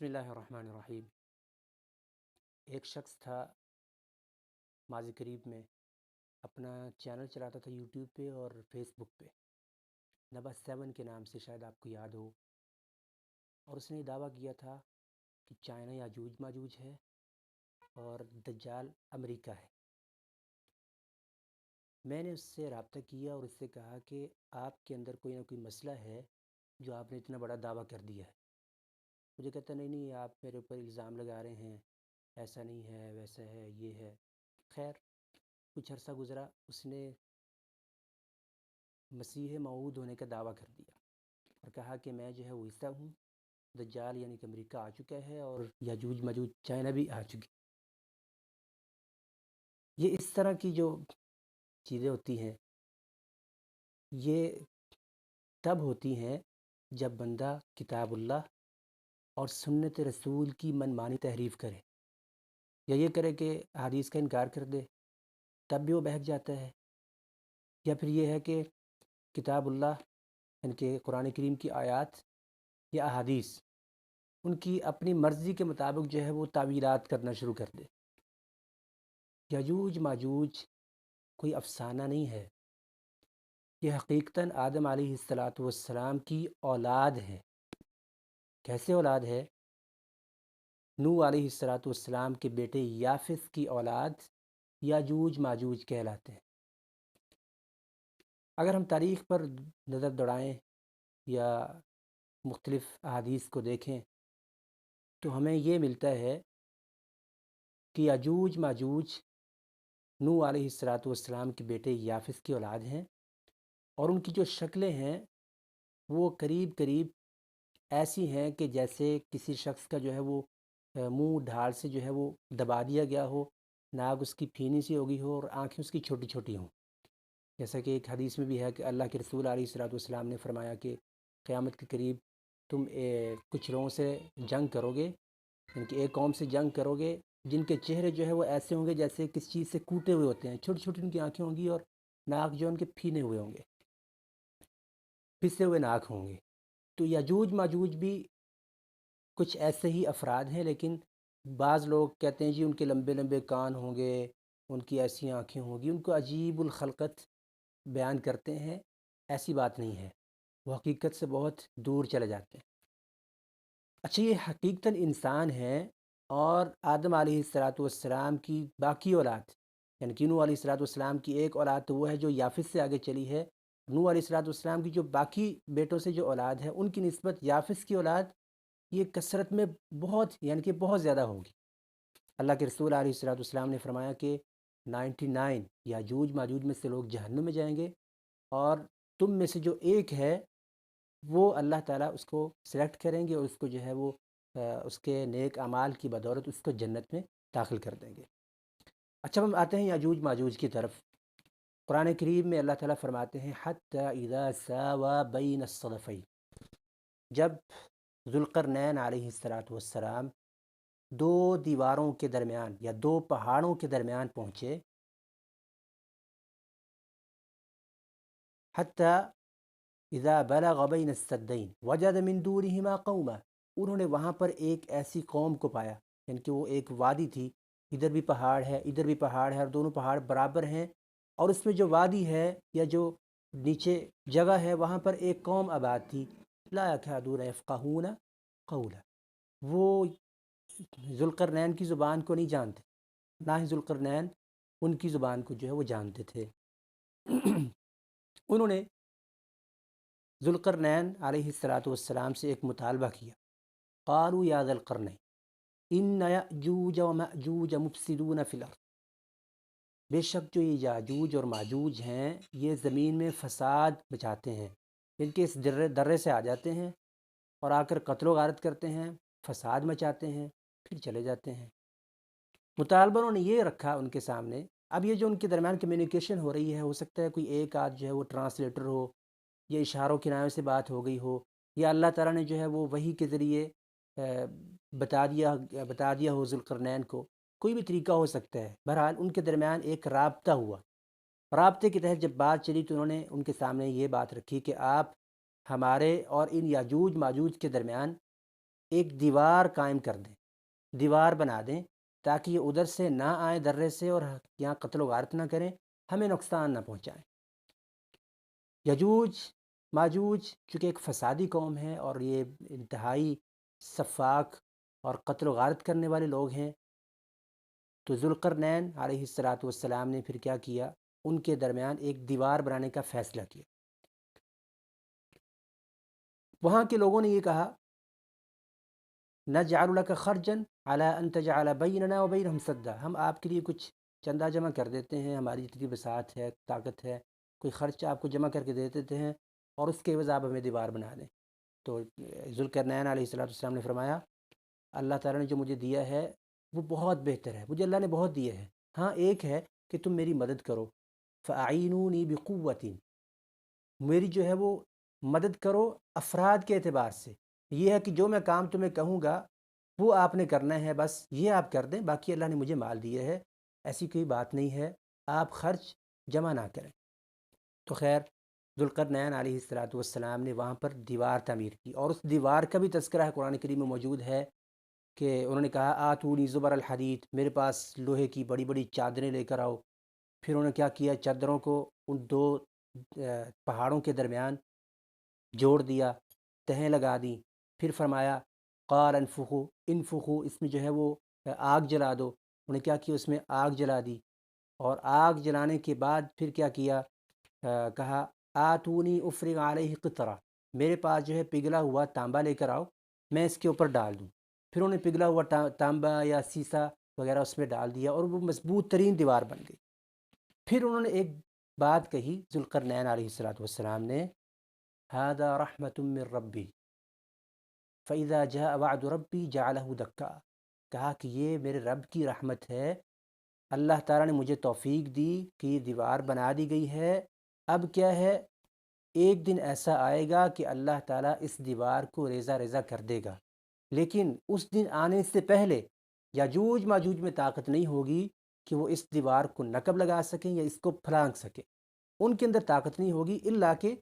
بسم اللہ الرحمن الرحیم۔ ایک شخص تھا ماضی قریب میں، اپنا چینل چلاتا تھا یوٹیوب پہ اور فیس بک پہ، نبا 7 کے نام سے، شاید آپ کو یاد ہو، اور اس نے یہ دعویٰ کیا تھا کہ چائنا یاجوج ماجوج ہے اور دجال امریکہ ہے۔ میں نے اس سے رابطہ کیا اور اس سے کہا کہ آپ کے اندر کوئی نہ کوئی مسئلہ ہے جو آپ نے اتنا بڑا دعویٰ کر دیا ہے۔ مجھے کہتا نہیں آپ میرے اوپر الزام لگا رہے ہیں، ایسا نہیں ہے، ویسا ہے، یہ ہے۔ خیر، کچھ عرصہ گزرا، اس نے مسیح موعود ہونے کا دعویٰ کر دیا اور کہا کہ میں جو ہے وہ عیسیٰ ہوں، دجال یعنی کہ امریکہ آ چکا ہے اور یاجوج ماجوج چائنا بھی آ چکی۔ یہ اس طرح کی جو چیزیں ہوتی ہیں، یہ تب ہوتی ہیں جب بندہ کتاب اللہ اور سنت رسول کی منمانی تحریف کرے، یا یہ کرے کہ حدیث کا انکار کر دے، تب بھی وہ بہک جاتا ہے۔ یا پھر یہ ہے کہ کتاب اللہ یعنی کہ قرآن کریم کی آیات یا احادیث، ان کی اپنی مرضی کے مطابق جو ہے وہ تعویلات کرنا شروع کر دے۔ یاجوج ماجوج کوئی افسانہ نہیں ہے، یہ حقیقتاً آدم علیہ السلام کی اولاد ہے۔ کیسے اولاد ہے؟ نوح علیہ السلام کے بیٹے یافث کی اولاد یاجوج ماجوج کہلاتے ہیں۔ اگر ہم تاریخ پر نظر دوڑائیں یا مختلف احادیث کو دیکھیں تو ہمیں یہ ملتا ہے کہ یاجوج ماجوج نوح علیہ السلام کے بیٹے یافث کی اولاد ہیں، اور ان کی جو شکلیں ہیں وہ قریب قریب ایسی ہیں کہ جیسے کسی شخص کا جو ہے وہ منہ ڈھال سے جو ہے وہ دبا دیا گیا ہو، ناک اس کی پھینی سی ہو گئی ہو اور آنکھیں اس کی چھوٹی چھوٹی ہوں۔ جیسا کہ ایک حدیث میں بھی ہے کہ اللہ کے رسول علیہ السلام نے فرمایا کہ قیامت کے قریب تم کچھ لوگوں سے جنگ کرو گے، یعنی کہ ایک قوم سے جنگ کرو گے جن کے چہرے جو ہے وہ ایسے ہوں گے جیسے کسی چیز سے کوٹے ہوئے ہوتے ہیں، چھوٹی چھوٹی ان کی آنکھیں ہوں گی اور ناک جو ان کے پھینے ہوئے ہوں گے، پسے ہوئے ناک ہوں گے۔ تو یاجوج ماجوج بھی کچھ ایسے ہی افراد ہیں، لیکن بعض لوگ کہتے ہیں جی ان کے لمبے لمبے کان ہوں گے، ان کی ایسی آنکھیں ہوں گی، ان کو عجیب الخلقت بیان کرتے ہیں۔ ایسی بات نہیں ہے، وہ حقیقت سے بہت دور چلے جاتے ہیں۔ اچھا، یہ حقیقتاً انسان ہیں اور آدم علیہ السلام کی باقی اولاد، یعنی کہ نوح علیہ السلام کی ایک اولاد تو وہ ہے جو یافث سے آگے چلی ہے، نوح علیہ السلام کی جو باقی بیٹوں سے جو اولاد ہے ان کی نسبت یافث کی اولاد یہ کثرت میں بہت، یعنی کہ بہت زیادہ ہوگی۔ اللہ کے رسول علیہ السلام نے فرمایا کہ 99 یاجوج ماجوج میں سے لوگ جہنم میں جائیں گے، اور تم میں سے جو ایک ہے وہ اللہ تعالیٰ اس کو سلیکٹ کریں گے اور اس کو جو ہے وہ اس کے نیک اعمال کی بدولت اس کو جنت میں داخل کر دیں گے۔ اچھا، ہم آتے ہیں یاجوج ماجوج کی طرف۔ قرآن کریم میں اللہ تعالیٰ فرماتے ہیں حتی اذا ساوا بین الصدفین، جب ذوالقرنین علیہ السلام دو دیواروں کے درمیان یا دو پہاڑوں کے درمیان پہنچے، حتی اذا بلغ بین السدین وجد من دونہما قوما، انہوں نے وہاں پر ایک ایسی قوم کو پایا، یعنی کہ وہ ایک وادی تھی، ادھر بھی پہاڑ ہے ادھر بھی پہاڑ ہے اور دونوں پہاڑ برابر ہیں، اور اس میں جو وادی ہے یا جو نیچے جگہ ہے وہاں پر ایک قوم آباد تھی، لا یکادون یفقہون قولا، وہ ذوالقرنین کی زبان کو نہیں جانتے، نہ ہی ذوالقرنین ان کی زبان کو جو ہے وہ جانتے تھے۔ انہوں نے ذوالقرنین علیہ السلام سے ایک مطالبہ کیا، قالوا یا ذا القرنین ان یأجوج و مأجوج مفسدون فی الارض، بے شک جو یہ یاجوج اور ماجوج ہیں یہ زمین میں فساد مچاتے ہیں، ان کے اس درے سے آ جاتے ہیں اور آ کر قتل و غارت کرتے ہیں، فساد مچاتے ہیں، پھر چلے جاتے ہیں۔ مطالبہ انہوں نے یہ رکھا ان کے سامنے۔ اب یہ جو ان کے درمیان کمیونیکیشن ہو رہی ہے، ہو سکتا ہے کوئی ایک آدھ جو ہے وہ ٹرانسلیٹر ہو، یا اشاروں کنایوں سے بات ہو گئی ہو، یا اللہ تعالیٰ نے جو ہے وہ وحی کے ذریعے بتا دیا ہو ذوالقرنین کو، کوئی بھی طریقہ ہو سکتا ہے۔ بہرحال ان کے درمیان ایک رابطہ ہوا، رابطے کے تحت جب بات چلی تو انہوں نے ان کے سامنے یہ بات رکھی کہ آپ ہمارے اور ان یاجوج ماجوج کے درمیان ایک دیوار قائم کر دیں، دیوار بنا دیں تاکہ یہ ادھر سے نہ آئیں درے سے اور یہاں قتل و غارت نہ کریں، ہمیں نقصان نہ پہنچائیں۔ یجوج ماجوج چونکہ ایک فسادی قوم ہے اور یہ انتہائی سفاک اور قتل و غارت کرنے والے لوگ ہیں، تو ذوالقرنین علیہ السلام نے پھر کیا کیا، ان کے درمیان ایک دیوار بنانے کا فیصلہ کیا۔ وہاں کے لوگوں نے یہ کہا، نجعل لك خرجا على ان تجعل بيننا وبينهم سدا، ہم آپ کے لیے کچھ چندہ جمع کر دیتے ہیں، ہماری جتنی بساط ہے طاقت ہے، کوئی خرچ آپ کو جمع کر کے دے دیتے ہیں اور اس کے عوض آپ ہمیں دیوار بنا دیں۔ تو ذوالقرنین علیہ السلام نے فرمایا، اللہ تعالیٰ نے جو مجھے دیا ہے وہ بہت بہتر ہے، مجھے اللہ نے بہت دیا ہے، ہاں ایک ہے کہ تم میری مدد کرو، فَأَعِينُونِي بِقُوَّةٍ، میری جو ہے وہ مدد کرو افراد کے اعتبار سے، یہ ہے کہ جو میں کام تمہیں کہوں گا وہ آپ نے کرنا ہے، بس یہ آپ کر دیں، باقی اللہ نے مجھے مال دیا ہے، ایسی کوئی بات نہیں ہے، آپ خرچ جمع نہ کریں۔ تو خیر ذوالقرنین علیہ السلام نے وہاں پر دیوار تعمیر کی، اور اس دیوار کا بھی تذکرہ ہے قرآن کریم میں موجود ہے کہ انہوں نے کہا آتونی زبر الحدید، میرے پاس لوہے کی بڑی بڑی چادریں لے کر آؤ۔ پھر انہوں نے کیا کیا، چادروں کو ان دو پہاڑوں کے درمیان جوڑ دیا، تہیں لگا دیں، پھر فرمایا قال انفخوا انفخوا، اس میں جو ہے وہ آگ جلا دو، انہوں نے کیا کیا، اس میں آگ جلا دی، اور آگ جلانے کے بعد پھر کیا کیا، کہا آتونی افرغ علیہ قطرہ، میرے پاس جو ہے پگھلا ہوا تانبا لے کر آؤ، میں اس کے اوپر ڈال دوں۔ پھر انہوں نے پگھلا ہوا تانبا یا سیسا وغیرہ اس میں ڈال دیا اور وہ مضبوط ترین دیوار بن گئی۔ پھر انہوں نے ایک بات کہی ذوالقرنین علیہ السلام نے، هذا رحمة من ربی فإذا جاء وعد ربی جعلہ دکا، کہا کہ یہ میرے رب کی رحمت ہے، اللہ تعالیٰ نے مجھے توفیق دی کہ یہ دیوار بنا دی گئی ہے، اب کیا ہے، ایک دن ایسا آئے گا کہ اللہ تعالیٰ اس دیوار کو ریزہ ریزہ کر دے گا، لیکن اس دن آنے سے پہلے یاجوج ماجوج میں طاقت نہیں ہوگی کہ وہ اس دیوار کو نقب لگا سکیں یا اس کو پھلانگ سکیں، ان کے اندر طاقت نہیں ہوگی الا کہ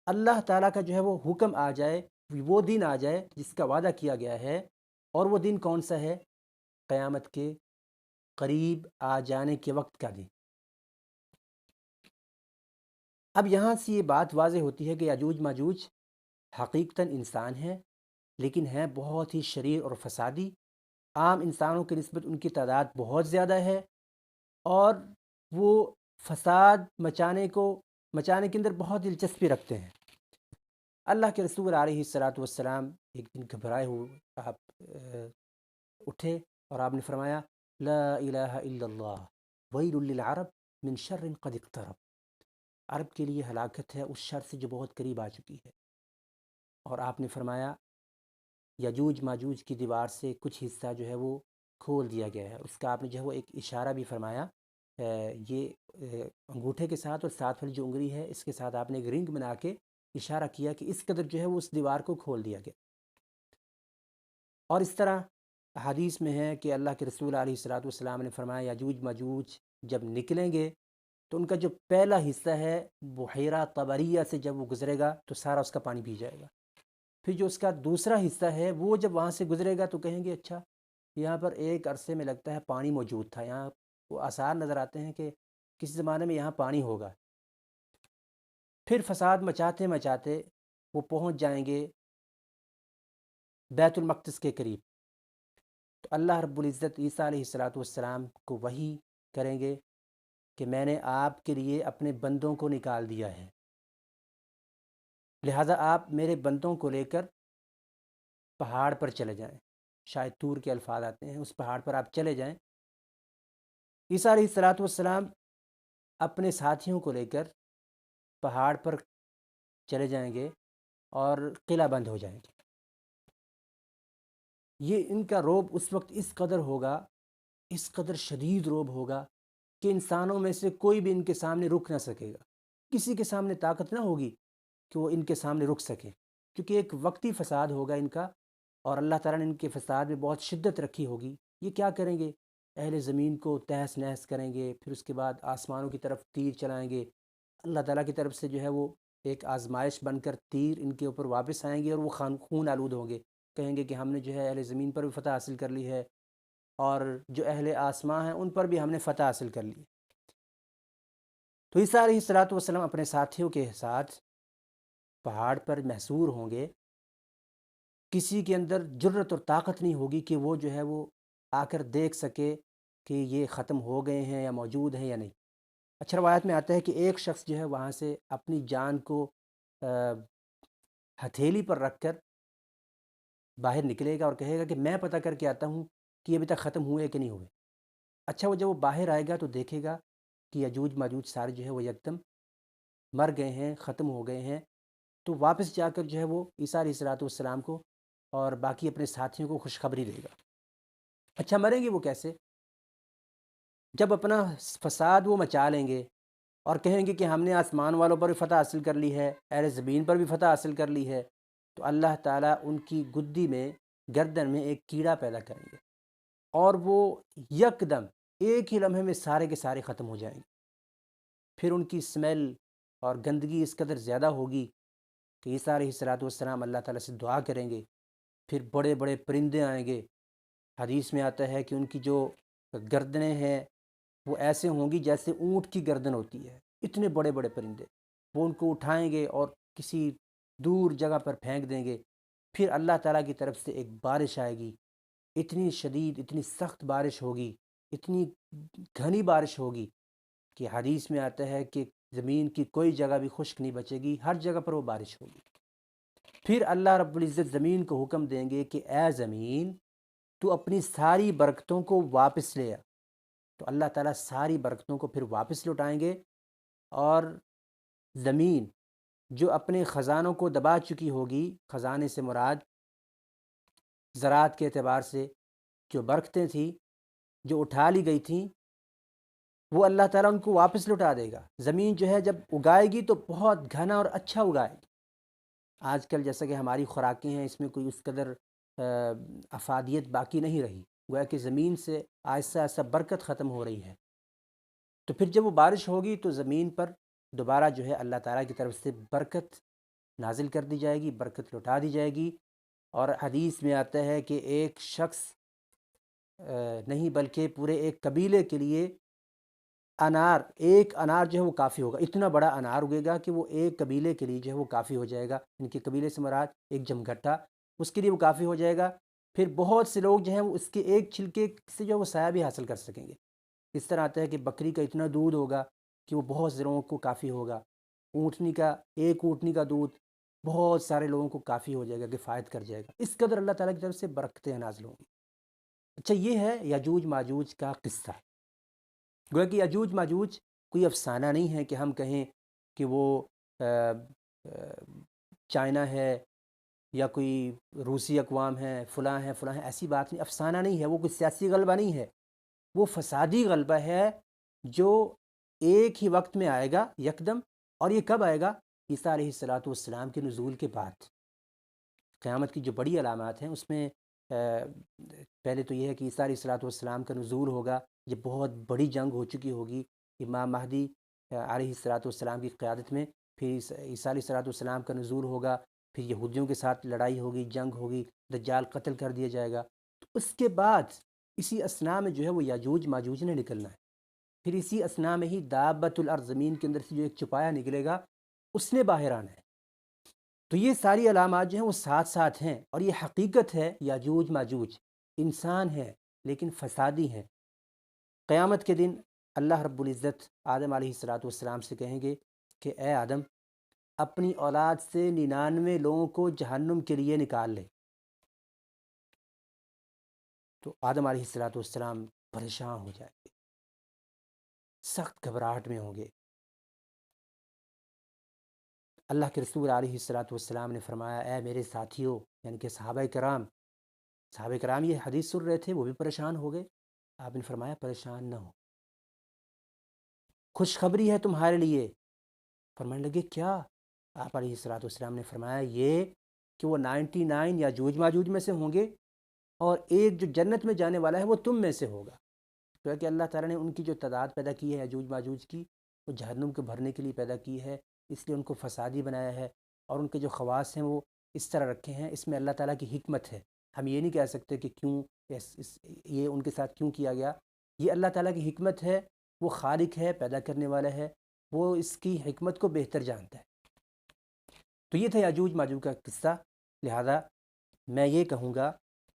اللہ تعالیٰ کا جو ہے وہ حکم آ جائے، وہ دن آ جائے جس کا وعدہ کیا گیا ہے، اور وہ دن کون سا ہے، قیامت کے قریب آ جانے کے وقت کا دن۔ اب یہاں سے یہ بات واضح ہوتی ہے کہ یاجوج ماجوج حقیقتاً انسان ہیں، لیکن ہیں بہت ہی شریر اور فسادی، عام انسانوں کی نسبت ان کی تعداد بہت زیادہ ہے، اور وہ فساد مچانے کے اندر بہت دلچسپی رکھتے ہیں۔ اللہ کے رسول علیہ السلام ایک دن گھبرائے ہوئے آپ اٹھے اور آپ نے فرمایا لا الہ الا اللہ ویل للعرب من شر قد اقترب، عرب کے لیے ہلاکت ہے اس شر سے جو بہت قریب آ چکی ہے۔ اور آپ نے فرمایا یاجوج ماجوج کی دیوار سے کچھ حصہ جو ہے وہ کھول دیا گیا ہے، اس کا آپ نے جو ہے وہ ایک اشارہ بھی فرمایا، یہ انگوٹھے کے ساتھ اور ساتھ والی جو انگلی ہے اس کے ساتھ آپ نے ایک رنگ بنا کے اشارہ کیا کہ اس قدر جو ہے وہ اس دیوار کو کھول دیا گیا۔ اور اس طرح حدیث میں ہے کہ اللہ کے رسول علیہ السلام نے فرمایا یاجوج ماجوج جب نکلیں گے تو ان کا جو پہلا حصہ ہے بحیرہ طبریہ سے جب وہ گزرے گا تو سارا اس کا پانی پی جائے گا، پھر جو اس کا دوسرا حصہ ہے وہ جب وہاں سے گزرے گا تو کہیں گے اچھا یہاں پر ایک عرصے میں لگتا ہے پانی موجود تھا، یہاں وہ آثار نظر آتے ہیں کہ کسی زمانے میں یہاں پانی ہوگا۔ پھر فساد مچاتے مچاتے وہ پہنچ جائیں گے بیت المقدس کے قریب، تو اللہ رب العزت عیسیٰ علیہ السلام کو وحی کریں گے کہ میں نے آپ کے لیے اپنے بندوں کو نکال دیا ہے، لہٰذا آپ میرے بندوں کو لے کر پہاڑ پر چلے جائیں، شاید طور کے الفاظ آتے ہیں، اس پہاڑ پر آپ چلے جائیں۔ عیسیٰ علیہ السلام اپنے ساتھیوں کو لے کر پہاڑ پر چلے جائیں گے اور قلعہ بند ہو جائیں گے۔ یہ ان کا روب اس وقت اس قدر ہوگا، اس قدر شدید روب ہوگا کہ انسانوں میں سے کوئی بھی ان کے سامنے رک نہ سکے گا، کسی کے سامنے طاقت نہ ہوگی کہ وہ ان کے سامنے رک سکے، کیونکہ ایک وقتی فساد ہوگا ان کا، اور اللہ تعالیٰ نے ان کے فساد میں بہت شدت رکھی ہوگی۔ یہ کیا کریں گے، اہل زمین کو تہس نہس کریں گے، پھر اس کے بعد آسمانوں کی طرف تیر چلائیں گے، اللہ تعالیٰ کی طرف سے جو ہے وہ ایک آزمائش بن کر تیر ان کے اوپر واپس آئیں گے اور وہ خون آلود ہوں گے، کہیں گے کہ ہم نے جو ہے اہل زمین پر بھی فتح حاصل کر لی ہے، اور جو اہل آسمان ہیں ان پر بھی ہم نے فتح حاصل کر لی۔ تو عیسیٰ علیہ السلام اپنے ساتھیوں کے ساتھ پہاڑ پر محصور ہوں گے، کسی کے اندر جرت اور طاقت نہیں ہوگی کہ وہ جو ہے وہ آ کر دیکھ سکے کہ یہ ختم ہو گئے ہیں یا موجود ہیں یا نہیں۔ اچھا، روایت میں آتا ہے کہ ایک شخص جو ہے وہاں سے اپنی جان کو ہتھیلی پر رکھ کر باہر نکلے گا اور کہے گا کہ میں پتہ کر کے آتا ہوں کہ یہ ابھی تک ختم ہوئے کہ نہیں ہوئے۔ اچھا، وہ جب وہ باہر آئے گا تو دیکھے گا کہ یجوج ماجوج سارے جو ہے وہ یکدم مر گئے ہیں، ختم ہو گئے ہیں۔ تو واپس جا کر جو ہے وہ عیسیٰ علیہ السلام کو اور باقی اپنے ساتھیوں کو خوشخبری دے گا۔ اچھا، مریں گے وہ کیسے؟ جب اپنا فساد وہ مچا لیں گے اور کہیں گے کہ ہم نے آسمان والوں پر بھی فتح حاصل کر لی ہے، اہل زمین پر بھی فتح حاصل کر لی ہے، تو اللہ تعالیٰ ان کی گدی میں، گردن میں ایک کیڑا پیدا کریں گے، اور وہ یکدم ایک ہی لمحے میں سارے کے سارے ختم ہو جائیں گے۔ پھر ان کی اسمیل اور گندگی اس قدر زیادہ ہوگی کہ عیسیٰ علیہ السلام اللہ تعالیٰ سے دعا کریں گے۔ پھر بڑے بڑے پرندے آئیں گے، حدیث میں آتا ہے کہ ان کی جو گردنیں ہیں وہ ایسے ہوں گی جیسے اونٹ کی گردن ہوتی ہے، اتنے بڑے بڑے پرندے، وہ ان کو اٹھائیں گے اور کسی دور جگہ پر پھینک دیں گے۔ پھر اللہ تعالیٰ کی طرف سے ایک بارش آئے گی، اتنی شدید، اتنی سخت بارش ہوگی، اتنی گھنی بارش ہوگی کہ حدیث میں آتا ہے کہ زمین کی کوئی جگہ بھی خشک نہیں بچے گی، ہر جگہ پر وہ بارش ہوگی۔ پھر اللہ رب العزت زمین کو حکم دیں گے کہ اے زمین، تو اپنی ساری برکتوں کو واپس لے آ۔ تو اللہ تعالیٰ ساری برکتوں کو پھر واپس لوٹائیں گے، اور زمین جو اپنے خزانوں کو دبا چکی ہوگی، خزانے سے مراد زراعت کے اعتبار سے جو برکتیں تھیں جو اٹھا لی گئی تھیں، وہ اللہ تعالیٰ ان کو واپس لوٹا دے گا۔ زمین جو ہے جب اگائے گی تو بہت گھنا اور اچھا اگائے گی۔ آج کل جیسا کہ ہماری خوراکیں ہیں، اس میں کوئی اس قدر افادیت باقی نہیں رہی، گویا کہ زمین سے آہستہ آہستہ برکت ختم ہو رہی ہے۔ تو پھر جب وہ بارش ہوگی تو زمین پر دوبارہ جو ہے اللہ تعالیٰ کی طرف سے برکت نازل کر دی جائے گی، برکت لوٹا دی جائے گی۔ اور حدیث میں آتا ہے کہ ایک شخص نہیں بلکہ پورے ایک قبیلے کے لیے ایک انار جو ہے وہ کافی ہوگا، اتنا بڑا انار اگے گا کہ وہ ایک قبیلے کے لیے جو ہے وہ کافی ہو جائے گا۔ ان کے قبیلے سے مراد ایک جمگھٹا، اس کے لیے وہ کافی ہو جائے گا۔ پھر بہت سے لوگ جو ہیں وہ اس کے ایک چھلکے سے جو ہے وہ سایہ بھی حاصل کر سکیں گے۔ اس طرح آتا ہے کہ بکری کا اتنا دودھ ہوگا کہ وہ بہت سے لوگوں کو کافی ہوگا۔ ایک اونٹنی کا دودھ بہت سارے لوگوں کو کافی ہو جائے گا، کفایت کر جائے گا۔ اس قدر اللہ تعالیٰ کی طرف سے برکتیں نازل ہوں گی۔ اچھا، یہ ہے یاجوج ماجوج کا قصہ۔ گویا کہ یاجوج ماجوج کوئی افسانہ نہیں ہے کہ ہم کہیں کہ وہ چائنا ہے یا کوئی روسی اقوام ہیں، فلاں ہیں فلاں ہیں، ایسی بات نہیں، افسانہ نہیں ہے، وہ کوئی سیاسی غلبہ نہیں ہے، وہ فسادی غلبہ ہے جو ایک ہی وقت میں آئے گا یکدم۔ اور یہ کب آئے گا؟ عیسیٰ علیہ السلام کے نزول کے بعد۔ قیامت کی جو بڑی علامات ہیں اس میں پہلے تو یہ ہے کہ عیسیٰ علیہ السلام کا نزول ہوگا، یہ بہت بڑی جنگ ہو چکی ہوگی امام مہدی علیہ السلام کی قیادت میں۔ پھر عیسیٰ علیہ السلام کا نزول ہوگا، پھر یہودیوں کے ساتھ لڑائی ہوگی، جنگ ہوگی، دجال قتل کر دیا جائے گا۔ تو اس کے بعد اسی اثناء میں جو ہے وہ یاجوج ماجوج نے نکلنا ہے۔ پھر اسی اثناء میں ہی دابۃ الارض، زمین کے اندر سے جو ایک چپایا نکلے گا، اس نے باہر آنا ہے۔ تو یہ ساری علامات جو ہیں وہ ساتھ ساتھ ہیں، اور یہ حقیقت ہے۔ یاجوج ماجوج انسان ہیں لیکن فسادی ہیں۔ قیامت کے دن اللہ رب العزت آدم علیہ السلام سے کہیں گے کہ اے آدم، اپنی اولاد سے 99 لوگوں کو جہنم کے لیے نکال لے۔ تو آدم علیہ السلام پریشان ہو جائیں گے، سخت گھبراہٹ میں ہوں گے۔ اللہ کے رسول علیہ السلام نے فرمایا، اے میرے ساتھیوں، یعنی کہ صحابہ کرام یہ حدیث سن رہے تھے، وہ بھی پریشان ہو گئے۔ آپ نے فرمایا پریشان نہ ہو، خوشخبری ہے تمہارے لیے۔ فرمانے لگے کیا؟ آپ علیہ السلام نے فرمایا یہ کہ وہ 99 یاجوج ماجوج میں سے ہوں گے، اور ایک جو جنت میں جانے والا ہے وہ تم میں سے ہوگا۔ کیونکہ اللہ تعالیٰ نے ان کی جو تعداد پیدا کی ہے یاجوج ماجوج کی، وہ جہنم کو بھرنے کے لیے پیدا کی ہے، اس لیے ان کو فسادی بنایا ہے، اور ان کے جو خواص ہیں وہ اس طرح رکھے ہیں، اس میں اللہ تعالیٰ کی حکمت ہے۔ ہم یہ نہیں کہہ سکتے کہ کیوں یہ ان کے ساتھ کیوں کیا گیا، یہ اللہ تعالیٰ کی حکمت ہے، وہ خالق ہے، پیدا کرنے والا ہے، وہ اس کی حکمت کو بہتر جانتا ہے۔ تو یہ تھا یاجوج ماجوج کا قصہ۔ لہذا میں یہ کہوں گا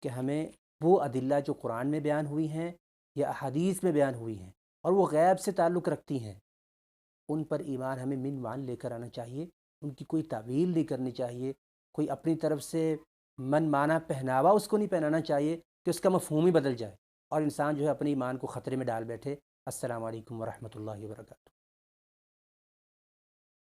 کہ ہمیں وہ ادلہ جو قرآن میں بیان ہوئی ہیں یا احادیث میں بیان ہوئی ہیں اور وہ غیب سے تعلق رکھتی ہیں، ان پر ایمان ہمیں من مان لے کر آنا چاہیے، ان کی کوئی تعویل نہیں کرنی چاہیے، کوئی اپنی طرف سے من مانا پہناوا اس کو نہیں پہنانا چاہیے کہ اس کا مفہوم ہی بدل جائے اور انسان جو ہے اپنے ایمان کو خطرے میں ڈال بیٹھے۔ السلام علیکم ورحمۃ اللہ وبرکاتہ۔